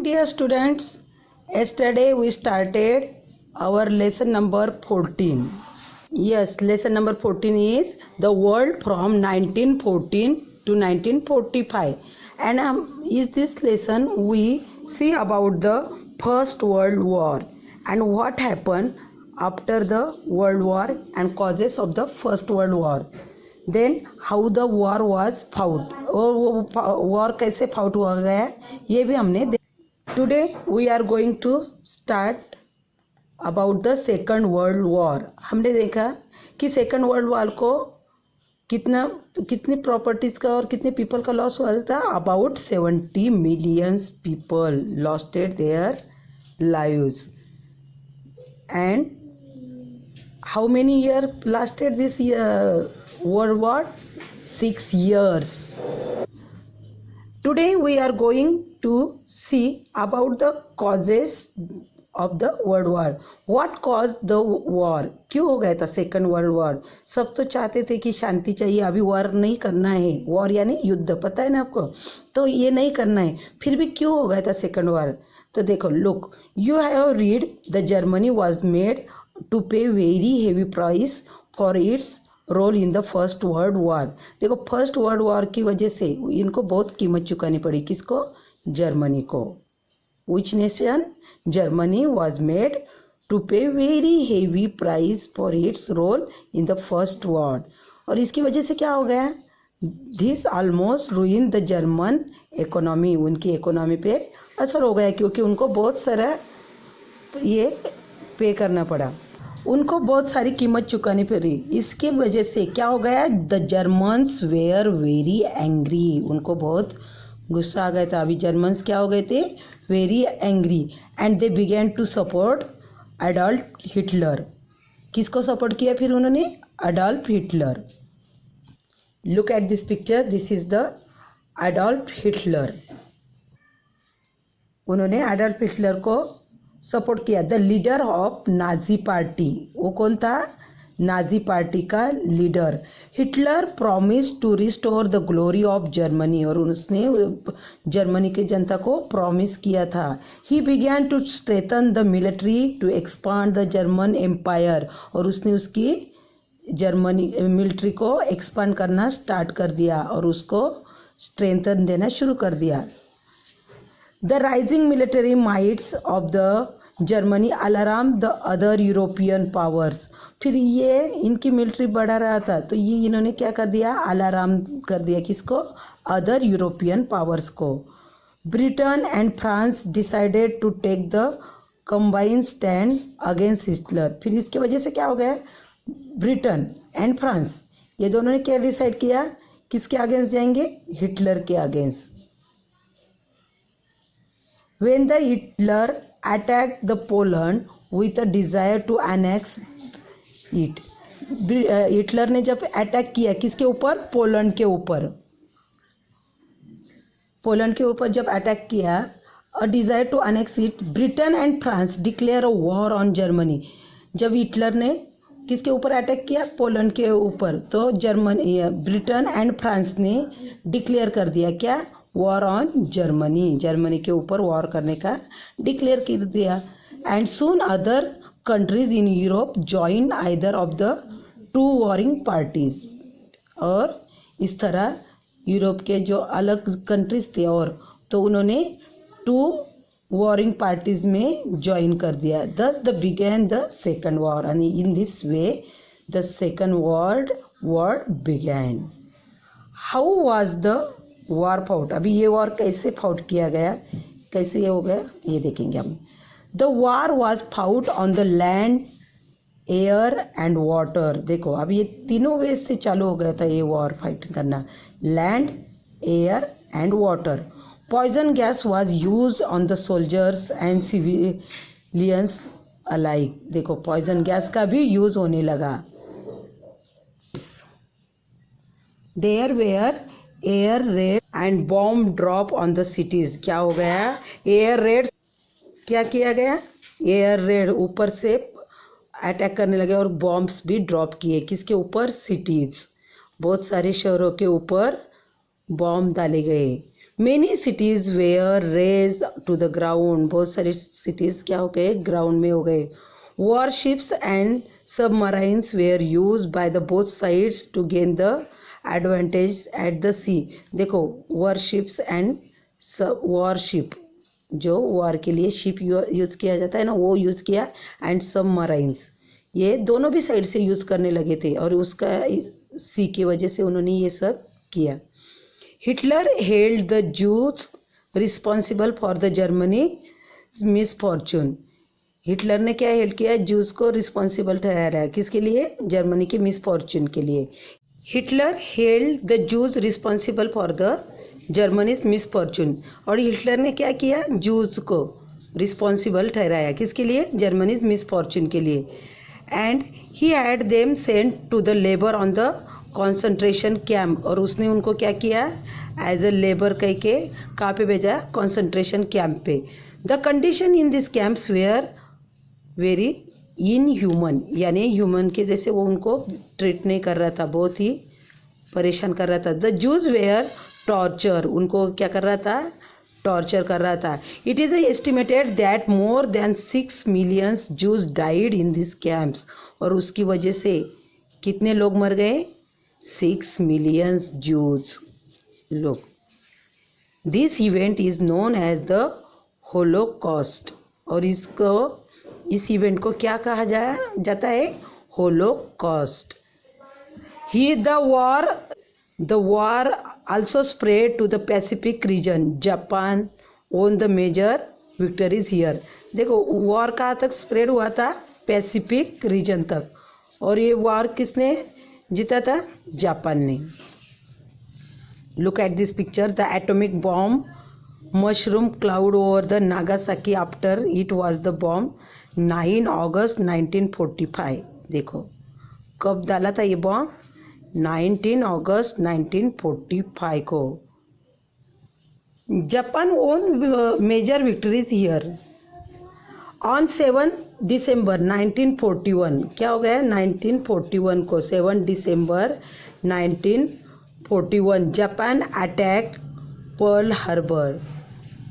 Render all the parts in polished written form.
Dear students, yesterday we started our lesson number 14. Yes, lesson number 14 is the world from 1914 to 1945. And in this lesson we see about the First World War and what happened after the World War and causes of the First World War. Then how the war was fought और वो war कैसे fought हुआ गया ये भी हमने Today we are going to start about the Second World War. हमने देखा कि Second World War को कितनी प्रॉपर्टीज का और कितने पीपल का लॉस हुआ था. About 70 million people lost their lives. And how many years lasted this World War? 6 years. Today we are going to see about the causes of the World War. What caused the war? क्यों हो गया था second world war? सब तो चाहते थे कि शांति चाहिए, अभी वॉर नहीं करना है. वॉर यानी युद्ध, पता है ना आपको, तो ये नहीं करना है. फिर भी क्यों हो गया था सेकंड वॉर? तो देखो, look, you have read the Germany was made to pay very heavy price for its role in the first world war. देखो, फर्स्ट वर्ल्ड वॉर की वजह से इनको बहुत कीमत चुकानी पड़ी. किसको? जर्मनी को. Which nation? Germany was made to pay very heavy price for its role in the first war. और इसकी वजह से क्या हो गया? This almost ruin the German economy. उनकी इकोनॉमी पे असर हो गया क्योंकि उनको बहुत सारा ये पे करना पड़ा, उनको बहुत सारी कीमत चुकानी पड़ी. इसके वजह से क्या हो गया? The Germans were very angry. उनको बहुत गुस्सा आ गया था. अभी जर्मन्स क्या हो गए थे? Very angry. And they began to support Adolf Hitler. किसको सपोर्ट किया फिर उन्होंने? Adolf Hitler. Look at this picture. This is the Adolf Hitler. उन्होंने एडॉल्फ हिटलर को सपोर्ट किया. The leader of Nazi party. वो कौन था? नाजी पार्टी का leader. Hitler promise to restore the glory of Germany. और उसने जर्मनी के जनता को प्रॉमिस किया था. He began to strengthen the military to expand the German empire. और उसने उसकी जर्मनी मिलिट्री को एक्सपांड करना स्टार्ट कर दिया और उसको स्ट्रेंथन देना शुरू कर दिया. The rising military mights of the Germany alarm the other European powers. फिर ये इनकी मिलिट्री बढ़ा रहा था तो ये इन्होंने क्या कर दिया? अलार्म कर दिया. किसको? अदर यूरोपियन पावर्स को. Britain and France decided to take the combined stand against Hitler. फिर इसकी वजह से क्या हो गया? ब्रिटेन एंड फ्रांस ये दोनों ने क्या डिसाइड किया? किसके अगेंस्ट जाएंगे? हिटलर के against. When the Hitler attacked the Poland with a desire to annex it. Hitler ने जब अटैक किया किसके ऊपर? पोलैंड के ऊपर. पोलैंड के ऊपर जब अटैक किया, a desire to annex it, Britain and France declare a war on Germany. जब हिटलर ने किसके ऊपर अटैक किया? पोलैंड के ऊपर. तो जर्मनी, ब्रिटेन एंड फ्रांस ने डिक्लेयर कर दिया क्या? War on Germany. जर्मनी के ऊपर वॉर करने का डिक्लेयर कर दिया. And soon other countries in Europe join either of the two warring parties. और इस तरह यूरोप के जो अलग कंट्रीज थे और तो उन्होंने टू वॉरिंग पार्टीज में ज्वाइन कर दिया. Thus the began the second war. And in this way the second world war began. How was the war fought? अभी ये वॉर कैसे फाउट किया गया, कैसे ये हो गया, ये देखेंगे हम. The war was fought on the land, air and water. देखो, अब ये तीनों वे से चालू हो गया था ये वॉर फाइट करना. Land, air and water. Poison gas was use on the soldiers and civilians alike. देखो, पॉइजन गैस का भी यूज होने लगा. There were air raid and bomb drop on the cities. क्या हो गया? Air raid. क्या किया गया? एयर रेड, ऊपर से अटैक करने लगे और बॉम्ब्स भी ड्रॉप किए. किसके ऊपर? सिटीज. बहुत सारे शहरों के ऊपर बॉम्ब डाले गए. Many cities were raze to the ground, बहुत सारी सिटीज क्या हो गए, ग्राउंड में हो गए. Warships and submarines were use by the both sides to gain the advantage at the sea. देखो वॉरशिप्स एंड वॉरशिप, जो वॉर के लिए शिप यूज किया जाता है ना, वो यूज किया. एंड सबमराइन्स, ये दोनों भी साइड से यूज करने लगे थे और उसका सी की वजह से उन्होंने ये सब किया. Hitler held the juice responsible for the Germany misfortune. Hitler ने क्या हेल्ड किया, जूस को रिस्पॉन्सिबल ठहराया, किसके लिए, जर्मनी के मिसफॉर्चून के लिए. Hitler held the juice responsible for the Germany's misfortune. और हिटलर ने क्या किया, जूस को रिस्पॉन्सिबल ठहराया, किसके लिए, जर्मनीज मिसफॉर्चून के लिए. And he had them sent to the labour on the concentration camp. और उसने उनको क्या किया, एज ए लेबर कह के कहाँ पे भेजा, कॉन्सेंट्रेशन कैंप पे. The condition in this camps were very inhuman, यानी ह्यूमन के जैसे वो उनको ट्रीट नहीं कर रहा था, बहुत ही परेशान कर रहा था. द जूज वेयर टॉर्चर, उनको क्या कर रहा था, टॉर्चर कर रहा था. It is estimated that more than 6 million Jews died in this camps. और उसकी वजह से कितने लोग मर गए, 6 मिलियन जूज लोग. This event is known as the Holocaust. और इस इवेंट को क्या कहा जाता है, होलोकॉस्ट. ही the war also spread to the Pacific region. Japan won the major victories here. देखो वॉर कहाँ तक स्प्रेड हुआ था, पैसिफिक रीजन तक. और ये वॉर किसने जीता था, जापान ने. Look at this picture. The atomic bomb mushroom cloud over the Nagasaki after it was the bomb 9 अगस्त 1945. देखो कब डाला था ये बॉम्ब, 19 अगस्त 1945 को. Japan won major victories here. On 7 December 1941, क्या हो गया 1941 को, 7 December 1941 Japan attack Pearl Harbor.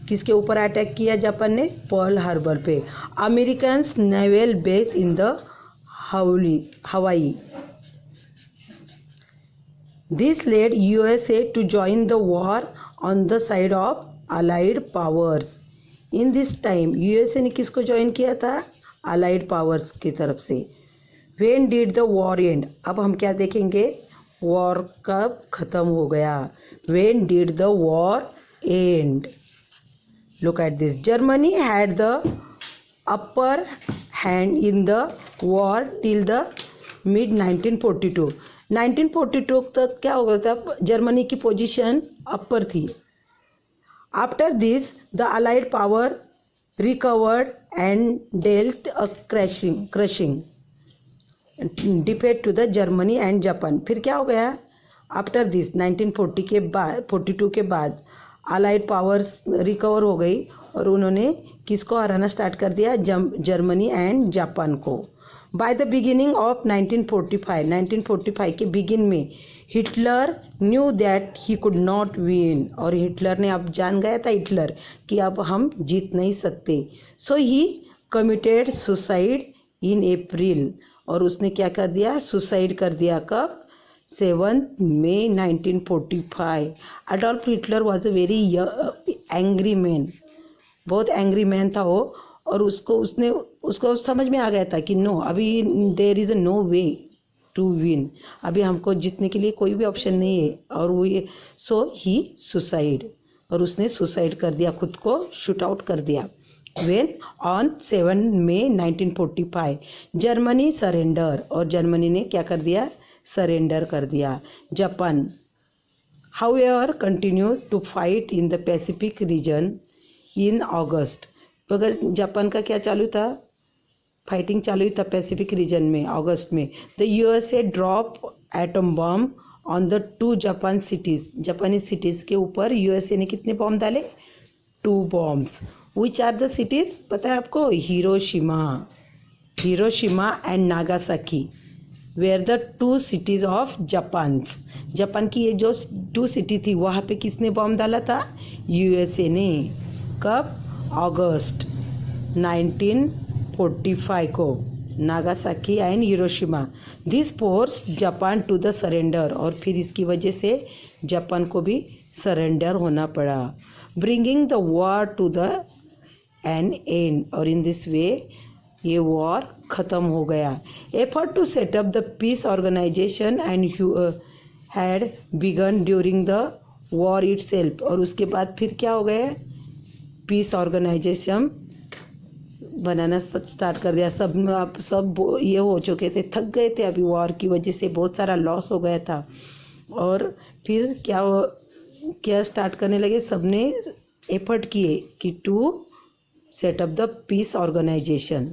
किसके ऊपर अटैक किया जापान ने, पर्ल हार्बर पे. American naval base in the Hawaii. This led USA to join the war on the side of Allied powers. In this time, USA ने किसको join किया था, Allied powers की तरफ से. When did the war end? अब हम क्या देखेंगे, war कब खत्म हो गया. When did the war end? Look at this. Germany had the upper hand in the war till the mid 1942. 1942 तक क्या हो गया था, जर्मनी की पोजीशन अपर थी. After this the allied power recovered and dealt a crushing defeat to the Germany and Japan. फिर क्या हो गया, आफ्टर दिस 1940 के बाद, 42 के बाद अलाइड पावर्स रिकवर हो गई और उन्होंने किसको हराना स्टार्ट कर दिया, जर्मनी एंड जापान को. बाय द बिगिनिंग ऑफ 1945 के बिगिन में Hitler knew that he could not win. और हिटलर ने अब जान गया था, हिटलर कि अब हम जीत नहीं सकते. सो ही कमिटेड सुसाइड इन अप्रैल. और उसने क्या कर दिया, सुसाइड कर दिया. कब, 7 May 1945. Adolf Hitler was a very angry man, बहुत एंग्री मैन था वो. और उसको समझ में आ गया था कि नो, अभी there is no way to win, अभी हमको जीतने के लिए कोई भी ऑप्शन नहीं है. और वो ये सो ही सुसाइड, और उसने सुसाइड कर दिया, खुद को शूट आउट कर दिया. When on 7 May 1945 Germany surrender. और जर्मनी ने क्या कर दिया, सरेंडर कर दिया. Japan however continue to fight in the Pacific region in August. अगर जापान का क्या चालू था, फाइटिंग चालू था पैसिफिक रीजन में अगस्त में. The USA drop atom bomb on the 2 Japan cities. जापानी सिटीज़ के ऊपर यूएसए ने कितने बॉम्ब डाले, 2 bombs. Which are the cities, पता है आपको, Hiroshima and Nagasaki. Were the 2 cities of Japan, Japan की ये जो 2 सिटी थी वहाँ पे किसने बॉम्ब डाला था? यूएसए ने। कब? अगस्त 1945 को, Nagasaki and Hiroshima. This force Japan to the surrender, और फिर इसकी वजह से जापान को भी सरेंडर होना पड़ा। Bringing the war to the an end, और इन दिस वे ये वॉर ख़त्म हो गया। Effort to set up the peace organisation and had begun during the war itself, और उसके बाद फिर क्या हो गया? पीस ऑर्गेनाइजेशन बनाना स्टार्ट कर दिया। सब ये हो चुके थे, थक गए थे अभी वॉर की वजह से, बहुत सारा लॉस हो गया था। और फिर क्या स्टार्ट करने लगे? सबने एफर्ट किए कि to set up the peace organisation.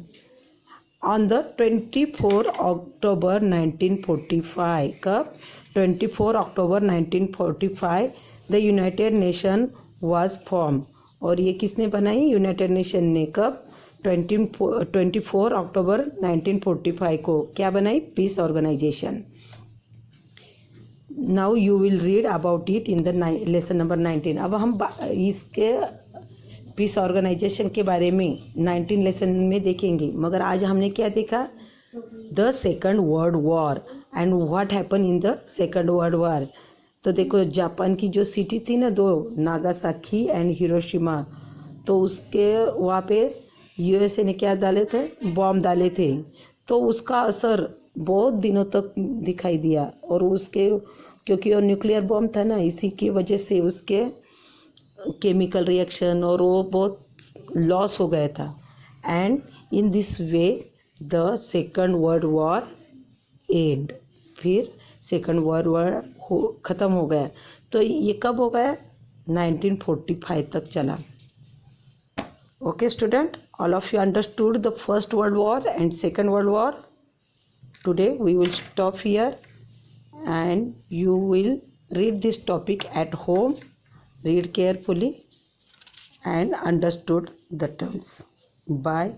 On the 24 October 1945, कब? 24 October 1945 the United Nation was form, और ये किसने बनाई? यूनाइटेड नेशन ने। कब? 24 अक्टूबर 1945 को क्या बनाई? Peace organisation. Now you will read about it in the lesson number 19। अब हम इसके पीस ऑर्गेनाइजेशन के बारे में 19 लेसन में देखेंगे, मगर आज हमने क्या देखा? The second world war and what happen in the second world war. तो देखो, जापान की जो सिटी थी ना 2, नागासाकी एंड हिरोशिमा, तो उसके वहाँ पे यूएसए ने क्या डाले थे? बॉम्ब डाले थे। तो उसका असर बहुत दिनों तक दिखाई दिया, और उसके क्योंकि वो न्यूक्लियर बॉम्ब था ना, इसी की वजह से उसके केमिकल रिएक्शन और वो बहुत लॉस हो गया था। And in this way the second world war and, फिर सेकंड वर्ल्ड वॉर ख़त्म हो गया। तो ये कब हो गया? 1945 तक चला। Okay student, all of you understood the first world war and second world war. Today we will stop here and you will read this topic at home, read carefully and understood the terms. Bye.